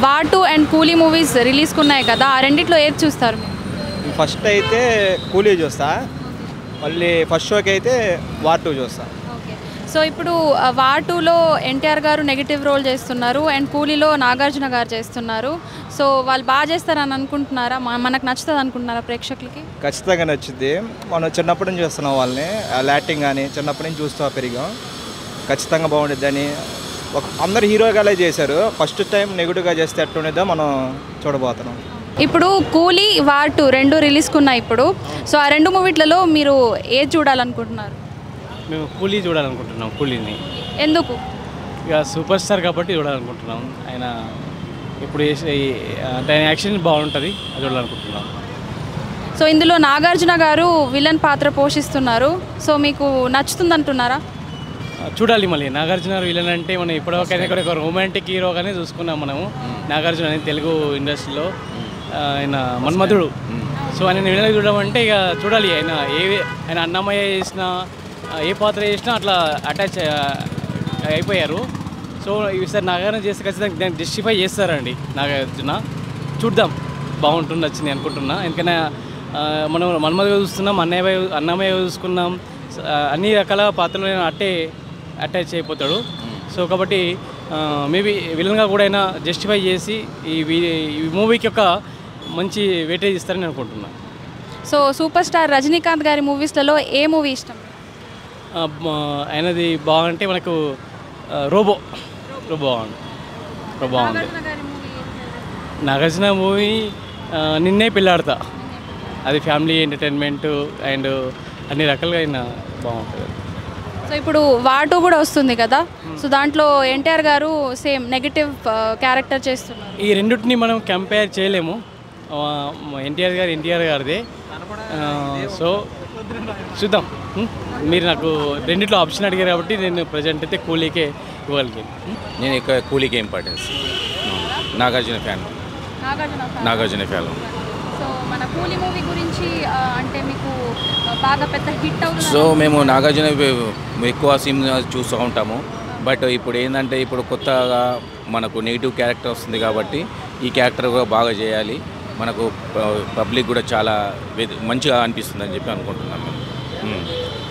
War 2 and కూలీ movies రిలీజ్కి ఉన్నాయి కదా, ఆ రెండిట్లో ఏది చూస్తారు మీరు? ఫస్ట్ అయితే కూలీ చూస్తా, మళ్ళీ ఫస్ట్ షోకి అయితే వార్ 2 చూస్తా. ఓకే. సో ఇప్పుడు వార్ 2లో ఎన్టీఆర్ గారు నెగిటివ్ రోల్ చేస్తున్నారు అండ్ కూలీలో నాగార్జున గారు చేస్తున్నారు. సో వాళ్ళు బాగా చేస్తారని అనుకుంటున్నారా? మనకు నచ్చుతుంది అనుకుంటున్నారా ప్రేక్షకులకి? ఖచ్చితంగా నచ్చుద్ది. మనం చిన్నప్పటి నుంచి చూస్తున్నాం వాళ్ళని, యాక్టింగ్ కానీ చిన్నప్పటి నుంచి చూస్తూ పెరిగాం. ఖచ్చితంగా బాగుండిద్దని అందరు హీరోగాలే చేశారు. ఫస్ట్ టైం నెగిటివ్గా చేస్తే ఎట్లుండిద్దో మనం చూడబోతున్నాం. ఇప్పుడు కూలీ వార్ 2 రెండు రిలీజ్కి ఉన్నాయి ఇప్పుడు. సో ఆ రెండు మూవీలలో మీరు ఏది చూడాలనుకుంటున్నారు? మేము కూలీ చూడాలనుకుంటున్నాం. కూలీని ఎందుకు? ఇక సూపర్ స్టార్ కాబట్టి చూడాలనుకుంటున్నాం. ఆయన ఇప్పుడు అంటే ఆయన యాక్షన్ బాగుంటుంది, అది చూడాలనుకుంటున్నాం. సో ఇందులో నాగార్జున గారు విలన్ పాత్ర పోషిస్తున్నారు. సో మీకు నచ్చుతుంది అంటున్నారా? చూడాలి. మళ్ళీ నాగార్జున విలన్ అంటే మనం ఇప్పటివరకైనా కూడా ఒక రొమాంటిక్ హీరోగానే చూసుకున్నాం మనము. నాగార్జున అనేది తెలుగు ఇండస్ట్రీలో ఆయన మన్మధుడు. సో ఆయన విలన్ చూడడం అంటే ఇక చూడాలి. ఆయన అన్నమయ్య చేసిన ఏ పాత్ర చేసినా అట్లా అటాచ్ అయిపోయారు. సో ఈసారి నాగార్జున చేస్తే ఖచ్చితంగా దాన్ని జస్టిఫై చేస్తారండి నాగార్జున. చూద్దాం, బాగుంటుంది, నచ్చింది అనుకుంటున్నా. ఎందుకైనా మనం మన్మధుగా చూస్తున్నాం, అన్నమయ్య చూసుకున్నాం, అన్ని రకాల పాత్రలు అటాచ్ అయిపోతాడు. సో కాబట్టి మేబీ విలన్గా కూడా అయినా జస్టిఫై చేసి ఈ మూవీకి ఒక మంచి వెయిటేజ్ ఇస్తారని అనుకుంటున్నాను. సో సూపర్ స్టార్ రజనీకాంత్ గారి మూవీస్లలో ఏ మూవీ ఇష్టం? ఆయనది బాగుంటే మనకు రోబో బాగుంది. నాగార్జున మూవీ నిన్నే పిల్లాడతా, అది ఫ్యామిలీ ఎంటర్టైన్మెంట్ అండ్ అన్ని రకాలుగా అయినా బాగుంటుంది. సో ఇప్పుడు వార్ 2 కూడా వస్తుంది కదా, సో దాంట్లో ఎన్టీఆర్ గారు సేమ్ నెగిటివ్ క్యారెక్టర్ చేస్తున్నారు. ఈ రెండింటిని మనం కంపేర్ చేయలేము. ఎన్టీఆర్ గారిదే. సో చూద్దాం. మీరు నాకు రెండిట్లో ఆప్షన్ అడిగారు కాబట్టి నేను ప్రజెంట్ అయితే కూలీకే ఇవ్వగలిగాను. నేను ఎక్కువ కూలీకి ఇంపార్టెన్స్. నాగార్జున ఫ్యాన్. సో మన కూలీ మూవీ గురించి అంటే మీకు బాగా పెద్ద హిట్ అవుతుంది. సో మేము నాగార్జున ఎక్కువ సినిమా చూస్తూ ఉంటాము. బట్ ఇప్పుడు ఏంటంటే ఇప్పుడు కొత్తగా మనకు నెగిటివ్ క్యారెక్టర్ వస్తుంది కాబట్టి ఈ క్యారెక్టర్ కూడా బాగా చేయాలి, మనకు పబ్లిక్ కూడా చాలా మంచిగా అనిపిస్తుంది అని చెప్పి అనుకుంటున్నాను.